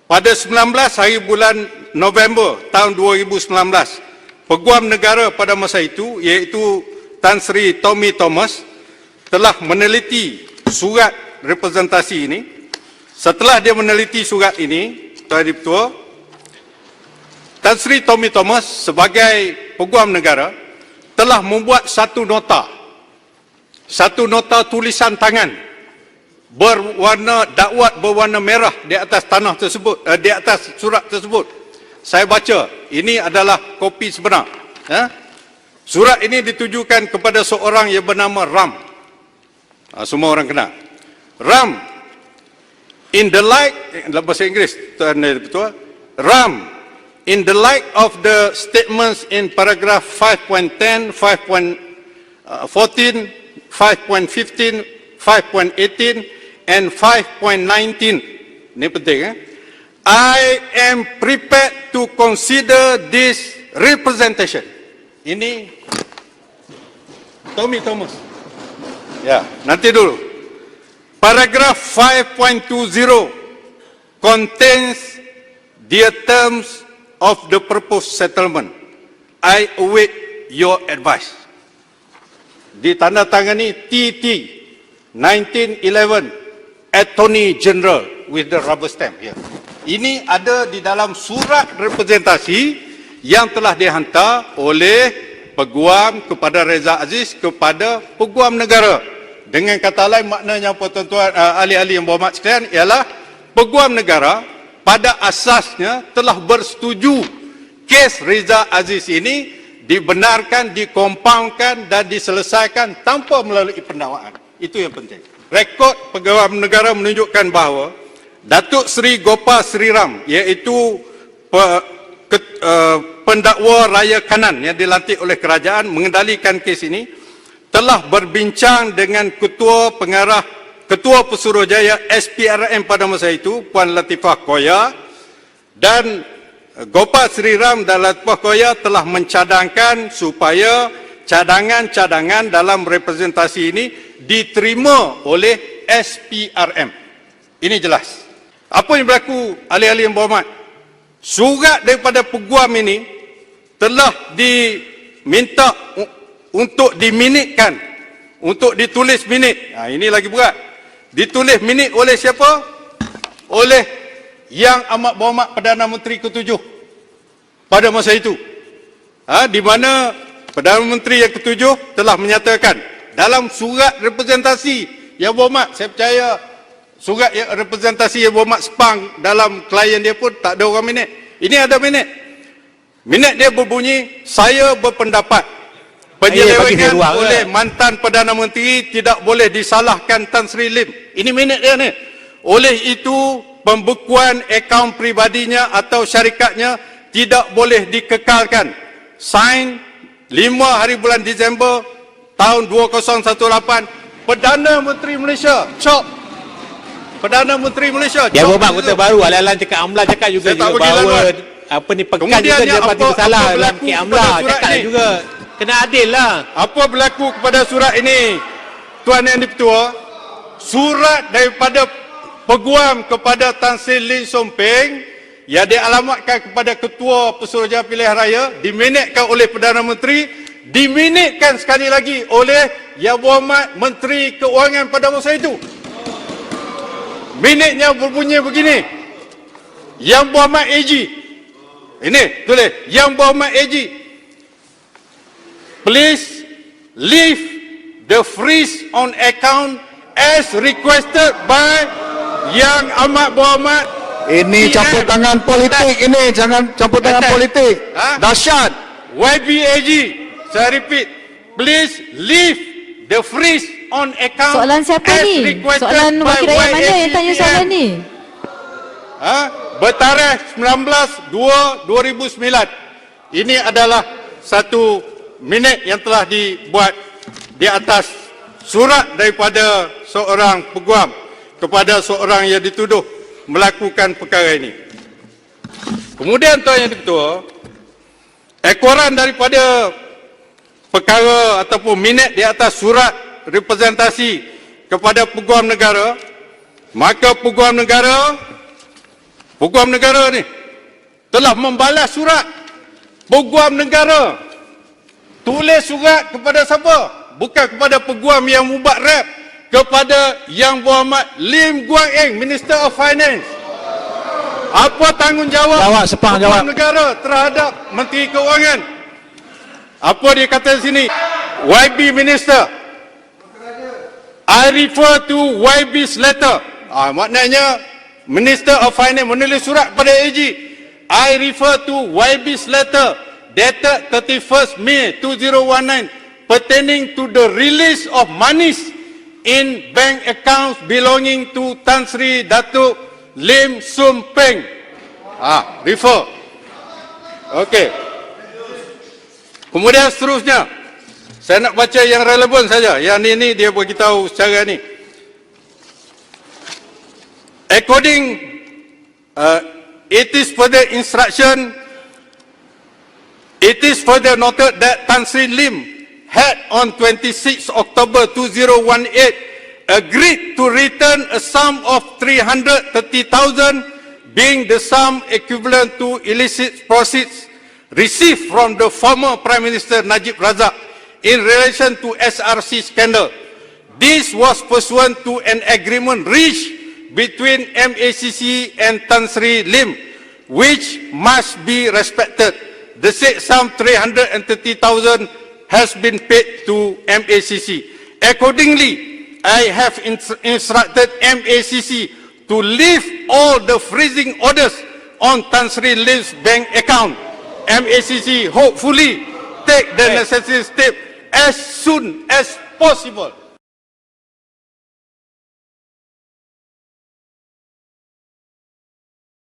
pada 19 hari bulan November tahun 2019, Peguam Negara pada masa itu, iaitu Tan Sri Tommy Thomas, telah meneliti surat representasi ini. Setelah dia meneliti surat ini, Tuan Ketua, Tan Sri Tommy Thomas sebagai Peguam Negara telah membuat satu nota tulisan tangan berwarna dakwat berwarna merah di atas tanah tersebut, di atas surat tersebut. Saya baca, ini adalah kopi sebenar. Surat ini ditujukan kepada seorang yang bernama Ram. Semua orang kenal. Ram, in the light, dalam bahasa Inggeris, Tuan Ketua, Ram, in the light of the statements in paragraph 5.10, 5.14, 5.15, 5.18, and 5.19. Ini penting, I am prepared to consider this representation. Ini Tommy Thomas. Ya, nanti dulu. Paragraph 5.20 contains the terms of the proposed settlement. I await your advice. Ditandatangani TT 1911 Attorney General with the rubber stamp here. Ini ada di dalam surat representasi yang telah dihantar oleh Peguam kepada Reza Aziz kepada Peguam Negara. Dengan kata lain, maknanya apa tuan-tuan, ahli-ahli yang berhormat sekalian, ialah Peguam Negara pada asasnya telah bersetuju kes Reza Aziz ini dibenarkan, dikompaunkan dan diselesaikan tanpa melalui pendakwaan. Itu yang penting. Rekod Peguam Negara menunjukkan bahawa Datuk Seri Gopal Sri Ram, iaitu pendakwa raya kanan yang dilantik oleh kerajaan mengendalikan kes ini, telah berbincang dengan Ketua Pesuruhjaya SPRM pada masa itu, Puan Latifah Koya, dan Gopal Sri Ram dan Latifah Koya telah mencadangkan supaya cadangan-cadangan dalam representasi ini diterima oleh SPRM. Ini jelas. Apa yang berlaku, ahli-ahli yang berhormat? Surat daripada peguam ini telah diminta untuk diminitkan, untuk ditulis minit. Ini lagi berat. Ditulis minit oleh siapa? Oleh Yang Amat Berhormat Perdana Menteri ke-7 pada masa itu. Di mana Perdana Menteri yang ke-7 telah menyatakan dalam surat representasi yang berhormat, saya percaya surat representasi yang berhormat Sepang dalam klien dia pun tak ada orang minit. Ini ada minit. Minit dia berbunyi, saya berpendapat penyelewengan oleh mantan Perdana Menteri tidak boleh disalahkan Tan Sri Lim. Ini minit dia ni. Oleh itu, pembekuan akaun pribadinya atau syarikatnya tidak boleh dikekalkan. Sign 5 hari bulan Disember tahun 2018, Perdana Menteri Malaysia. Cop. Perdana Menteri Malaysia. Dia berubah kota baru. Al-Alan cakap, Amla cakap juga bahawa apa ni pekan juga dia pasti bersalah dalam K Amla. Cakap juga. Kena adil lah. Apa berlaku kepada surat ini, Tuan Yang Di-Pertua? Surat daripada peguam kepada Tan Sri Lim Sompeng yang dialamatkan kepada Ketua Pesuruhjaya Pilihan Raya, diminitkan oleh Perdana Menteri, diminitkan sekali lagi oleh Yang Berhormat Menteri Keuangan pada masa itu. Minitnya berbunyi begini. Yang Berhormat AG. Ini tulis, Yang Berhormat AG, please leave the freeze on account as requested by Yang Amat Berhormat. Ini campur tangan politik, ini jangan campur tangan politik. Dahsyat. YBAG, saya repeat, please leave the freeze on account. Soalan siapa ni? Soalan wakil rakyat mana yang tanya soalan ni? Bertarikh 19/2/2009. Ini adalah satu minit yang telah dibuat di atas surat daripada seorang peguam kepada seorang yang dituduh melakukan perkara ini. Kemudian Tuan Yang Di-Pertua, ekoran daripada perkara ataupun minit di atas surat representasi kepada Peguam Negara, maka Peguam Negara Peguam negara ni telah membalas surat peguam negara. Tulis surat kepada siapa? Bukan kepada peguam yang Mubat Rap, kepada Yang Berhormat Lim Guang Eng, Minister of Finance. Apa tanggungjawab Jawab, Sepang, peguam jawab. negara terhadap Menteri Keuangan? Apa dia kata di sini? YB Minister, I refer to YB's letter. Maknanya Minister of Finance menulis surat kepada AG. I refer to YB's letter dated 31st May 2019 pertaining to the release of monies in bank accounts belonging to Tan Sri Datuk Lim Sum Peng. Refer. Okey. Kemudian seterusnya, saya nak baca yang relevan saja. Yang ini dia beritahu secara ni. According, it is further instruction, it is further noted that Tan Sri Lim had on 26 October 2018 agreed to return a sum of 330,000 being the sum equivalent to illicit proceeds received from the former Prime Minister Najib Razak in relation to SRC scandal. This was pursuant to an agreement reached between MACC and Tan Sri Lim, which must be respected. The said sum 330,000 has been paid to MACC. Accordingly, I have instructed MACC to lift all the freezing orders on Tan Sri Lim's bank account. MACC hopefully take the necessary step as soon as possible.